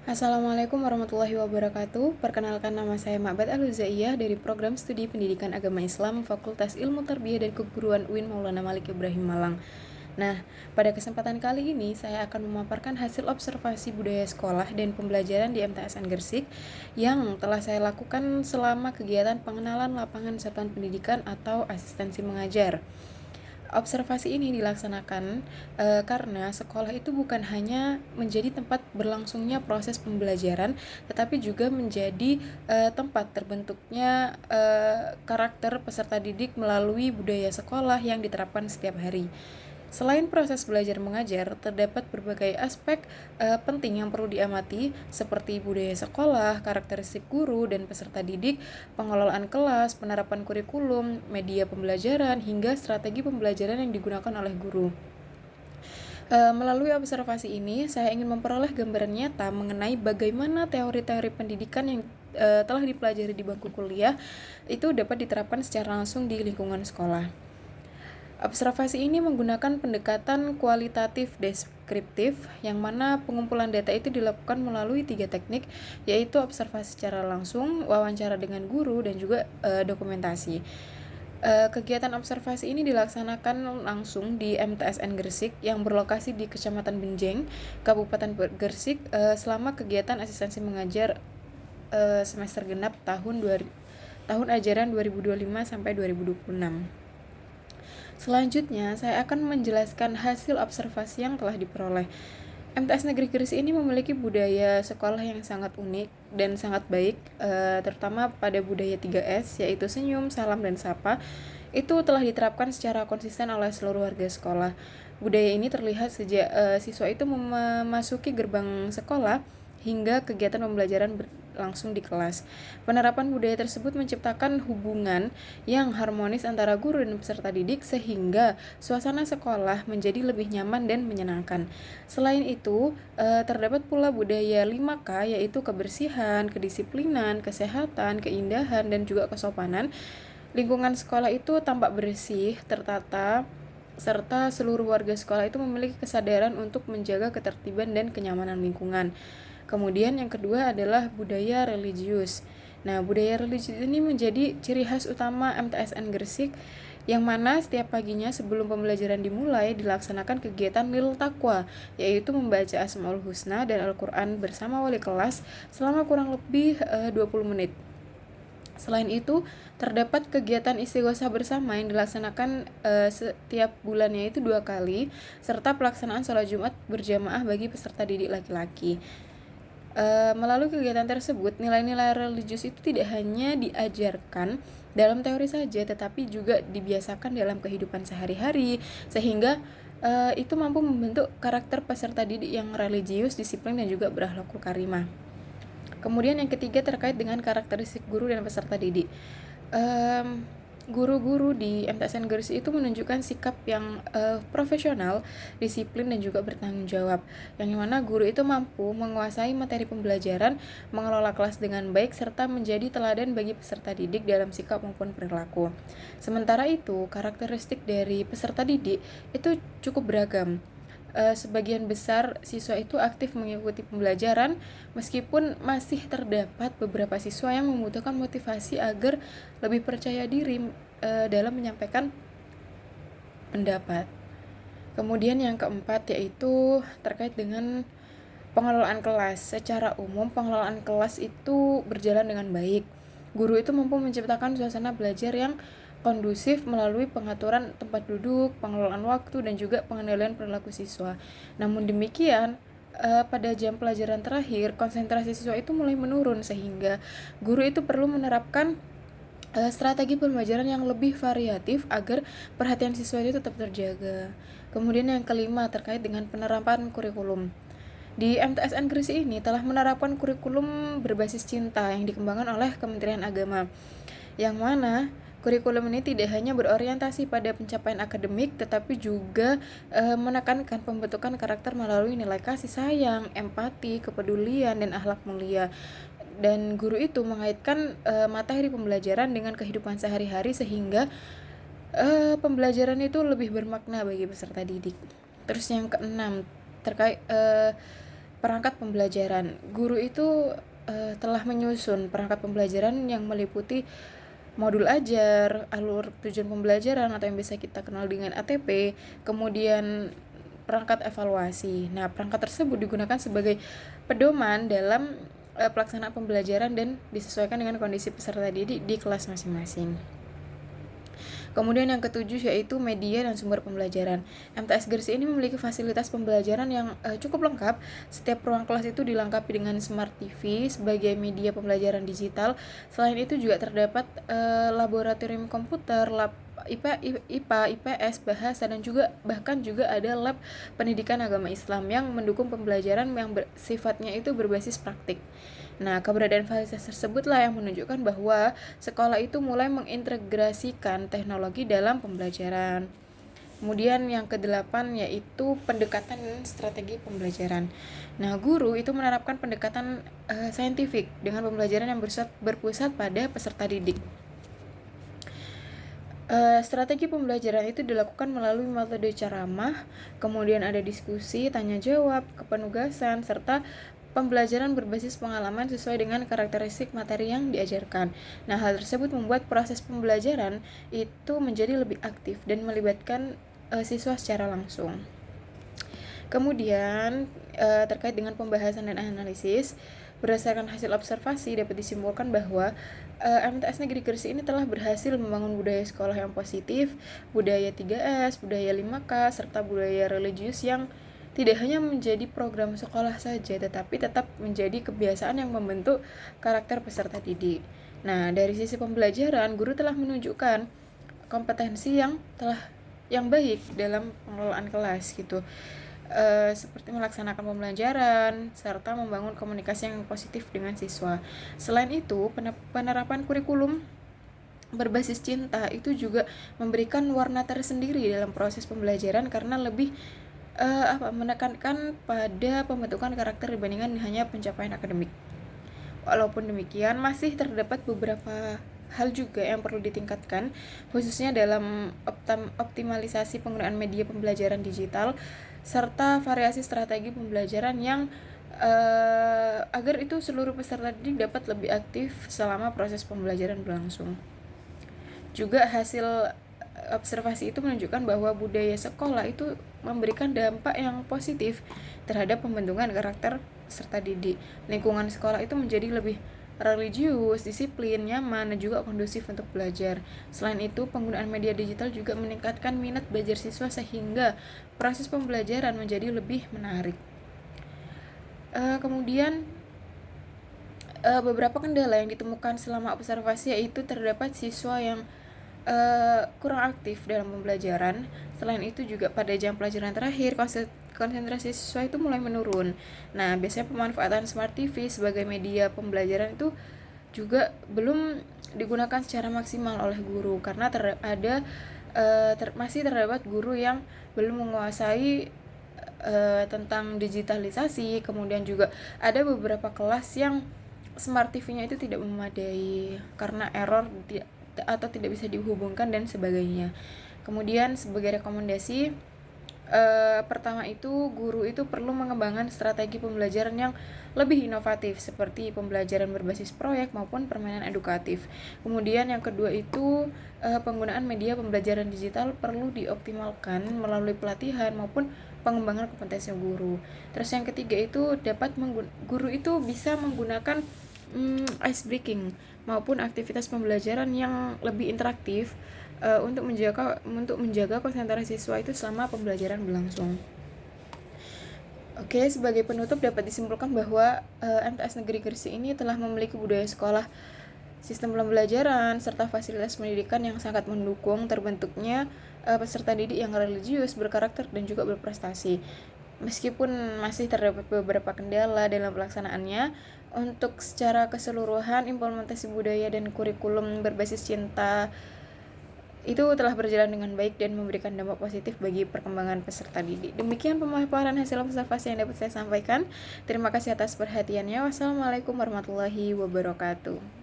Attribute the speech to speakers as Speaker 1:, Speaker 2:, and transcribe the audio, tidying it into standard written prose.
Speaker 1: Assalamualaikum warahmatullahi wabarakatuh. Perkenalkan, nama saya Ma'bad Al-Huzaiyah dari Program Studi Pendidikan Agama Islam Fakultas Ilmu Tarbiyah dan Keguruan UIN Maulana Malik Ibrahim Malang. Nah, pada kesempatan kali ini saya akan memaparkan hasil observasi budaya sekolah dan pembelajaran di MTSN Gresik yang telah saya lakukan selama kegiatan pengenalan lapangan satuan pendidikan atau asistensi mengajar. Observasi ini dilaksanakan karena sekolah itu bukan hanya menjadi tempat berlangsungnya proses pembelajaran, tetapi juga menjadi tempat terbentuknya karakter peserta didik melalui budaya sekolah yang diterapkan setiap hari. Selain proses belajar mengajar, terdapat berbagai aspek penting yang perlu diamati, seperti budaya sekolah, karakteristik guru dan peserta didik, pengelolaan kelas, penerapan kurikulum, media pembelajaran, hingga strategi pembelajaran yang digunakan oleh guru. Melalui observasi ini, saya ingin memperoleh gambaran nyata mengenai bagaimana teori-teori pendidikan yang telah dipelajari di bangku kuliah itu dapat diterapkan secara langsung di lingkungan sekolah. Observasi ini menggunakan pendekatan kualitatif deskriptif, yang mana pengumpulan data itu dilakukan melalui 3 teknik, yaitu observasi secara langsung, wawancara dengan guru, dan juga dokumentasi. Kegiatan observasi ini dilaksanakan langsung di MTSN Gresik yang berlokasi di Kecamatan Benjeng, Kabupaten Gresik, selama kegiatan asistensi mengajar semester genap tahun ajaran 2025 sampai 2026. Selanjutnya, saya akan menjelaskan hasil observasi yang telah diperoleh. MTS Negeri Gresik ini memiliki budaya sekolah yang sangat unik dan sangat baik, terutama pada budaya 3S, yaitu senyum, salam, dan sapa. Itu telah diterapkan secara konsisten oleh seluruh warga sekolah. Budaya ini terlihat sejak siswa itu memasuki gerbang sekolah hingga kegiatan pembelajaran berlangsung di kelas. Penerapan budaya tersebut menciptakan hubungan yang harmonis antara guru dan peserta didik sehingga suasana sekolah menjadi lebih nyaman dan menyenangkan. Selain itu, terdapat pula budaya 5K, yaitu kebersihan, kedisiplinan, kesehatan, keindahan, dan juga kesopanan. Lingkungan sekolah itu tampak bersih, tertata, serta seluruh warga sekolah itu memiliki kesadaran untuk menjaga ketertiban dan kenyamanan lingkungan. Kemudian yang kedua adalah budaya religius. Nah, budaya religius ini menjadi ciri khas utama MTSN Gresik, yang mana setiap paginya sebelum pembelajaran dimulai dilaksanakan kegiatan Lil Taqwa, yaitu membaca Asmaul Husna dan Al-Quran bersama wali kelas selama kurang lebih 20 menit. Selain itu, terdapat kegiatan istighosah bersama yang dilaksanakan setiap bulannya itu 2 kali, serta pelaksanaan sholat Jumat berjamaah bagi peserta didik laki-laki. Melalui kegiatan tersebut, nilai-nilai religius itu tidak hanya diajarkan dalam teori saja, tetapi juga dibiasakan dalam kehidupan sehari-hari, sehingga itu mampu membentuk karakter peserta didik yang religius, disiplin, dan juga berakhlakul karimah. Kemudian yang ketiga terkait dengan karakteristik guru dan peserta didik. Guru-guru di MTSN Gresik itu menunjukkan sikap yang profesional, disiplin, dan juga bertanggung jawab, yang mana guru itu mampu menguasai materi pembelajaran, mengelola kelas dengan baik, serta menjadi teladan bagi peserta didik dalam sikap maupun perilaku. Sementara itu, karakteristik dari peserta didik itu cukup beragam. Sebagian besar siswa itu aktif mengikuti pembelajaran, meskipun masih terdapat beberapa siswa yang membutuhkan motivasi agar lebih percaya diri dalam menyampaikan pendapat. Kemudian yang keempat yaitu terkait dengan pengelolaan kelas. Secara umum, pengelolaan kelas itu berjalan dengan baik. Guru itu mampu menciptakan suasana belajar yang kondusif melalui pengaturan tempat duduk, pengelolaan waktu, dan juga pengendalian perilaku siswa. Namun demikian, pada jam pelajaran terakhir, konsentrasi siswa itu mulai menurun, sehingga guru itu perlu menerapkan strategi pembelajaran yang lebih variatif agar perhatian siswa itu tetap terjaga. Kemudian yang kelima terkait dengan penerapan kurikulum. Di MTSN Gresik ini telah menerapkan kurikulum berbasis cinta yang dikembangkan oleh Kementerian Agama, yang mana kurikulum ini tidak hanya berorientasi pada pencapaian akademik, tetapi juga menekankan pembentukan karakter melalui nilai kasih sayang, empati, kepedulian, dan akhlak mulia. Dan guru itu mengaitkan materi pembelajaran dengan kehidupan sehari-hari, sehingga pembelajaran itu lebih bermakna bagi peserta didik. Terus yang keenam terkait Perangkat pembelajaran. Guru itu telah menyusun perangkat pembelajaran yang meliputi modul ajar, alur tujuan pembelajaran atau yang biasa kita kenal dengan ATP, kemudian perangkat evaluasi. Nah, perangkat tersebut digunakan sebagai pedoman dalam pelaksanaan pembelajaran dan disesuaikan dengan kondisi peserta didik di kelas masing-masing. Kemudian yang ketujuh yaitu media dan sumber pembelajaran. MTS Gresik ini memiliki fasilitas pembelajaran yang cukup lengkap. Setiap ruang kelas itu dilengkapi dengan Smart TV sebagai media pembelajaran digital. Selain itu juga terdapat laboratorium komputer, lab IPA, IPS, bahasa, dan juga bahkan juga ada lab pendidikan agama Islam yang mendukung pembelajaran yang sifatnya itu berbasis praktik. Nah, keberadaan fasilitas tersebutlah yang menunjukkan bahwa sekolah itu mulai mengintegrasikan teknologi dalam pembelajaran. Kemudian yang kedelapan yaitu pendekatan dan strategi pembelajaran. Nah, guru itu menerapkan pendekatan saintifik dengan pembelajaran yang berpusat pada peserta didik. Strategi pembelajaran itu dilakukan melalui metode ceramah, kemudian ada diskusi, tanya jawab, kepenugasan, serta pembelajaran berbasis pengalaman sesuai dengan karakteristik materi yang diajarkan. Nah, hal tersebut membuat proses pembelajaran itu menjadi lebih aktif dan melibatkan siswa secara langsung. Kemudian, terkait dengan pembahasan dan analisis, berdasarkan hasil observasi dapat disimpulkan bahwa MTS Negeri Gresik ini telah berhasil membangun budaya sekolah yang positif, budaya 3S, budaya 5K, serta budaya religius yang tidak hanya menjadi program sekolah saja, tetapi tetap menjadi kebiasaan yang membentuk karakter peserta didik. Nah, dari sisi pembelajaran, guru telah menunjukkan kompetensi yang baik dalam pengelolaan kelas gitu. Seperti melaksanakan pembelajaran serta membangun komunikasi yang positif dengan siswa. Selain itu, penerapan kurikulum berbasis cinta itu juga memberikan warna tersendiri dalam proses pembelajaran karena lebih menekankan pada pembentukan karakter dibandingkan hanya pencapaian akademik. Walaupun demikian, masih terdapat beberapa hal juga yang perlu ditingkatkan, khususnya dalam optimalisasi penggunaan media pembelajaran digital serta variasi strategi pembelajaran yang agar itu seluruh peserta didik dapat lebih aktif selama proses pembelajaran berlangsung. Juga hasil observasi itu menunjukkan bahwa budaya sekolah itu memberikan dampak yang positif terhadap pembentukan karakter peserta didik. Lingkungan sekolah itu menjadi lebih religius, disiplin, nyaman, dan juga kondusif untuk belajar. Selain itu, penggunaan media digital juga meningkatkan minat belajar siswa sehingga proses pembelajaran menjadi lebih menarik. Kemudian beberapa kendala yang ditemukan selama observasi yaitu terdapat siswa yang kurang aktif dalam pembelajaran. Selain itu juga pada jam pelajaran terakhir konsentrasi siswa itu mulai menurun. Nah, biasanya pemanfaatan Smart TV sebagai media pembelajaran itu juga belum digunakan secara maksimal oleh guru karena masih terdapat guru yang belum menguasai tentang digitalisasi. Kemudian juga ada beberapa kelas yang Smart TV-nya itu tidak memadai karena error atau tidak bisa dihubungkan dan sebagainya. Kemudian sebagai rekomendasi, pertama itu guru itu perlu mengembangkan strategi pembelajaran yang lebih inovatif seperti pembelajaran berbasis proyek maupun permainan edukatif. Kemudian yang kedua itu penggunaan media pembelajaran digital perlu dioptimalkan melalui pelatihan maupun pengembangan kompetensi guru. Terus yang ketiga itu guru itu bisa menggunakan ice breaking maupun aktivitas pembelajaran yang lebih interaktif untuk menjaga konsentrasi siswa itu selama pembelajaran berlangsung. Oke, sebagai penutup dapat disimpulkan bahwa MTS Negeri Gresik ini telah memiliki budaya sekolah, sistem pembelajaran, serta fasilitas pendidikan yang sangat mendukung terbentuknya peserta didik yang religius, berkarakter, dan juga berprestasi. Meskipun masih terdapat beberapa kendala dalam pelaksanaannya, untuk secara keseluruhan implementasi budaya dan kurikulum berbasis cinta itu telah berjalan dengan baik dan memberikan dampak positif bagi perkembangan peserta didik. Demikian pemaparan hasil observasi yang dapat saya sampaikan. Terima kasih atas perhatiannya. Wassalamualaikum warahmatullahi wabarakatuh.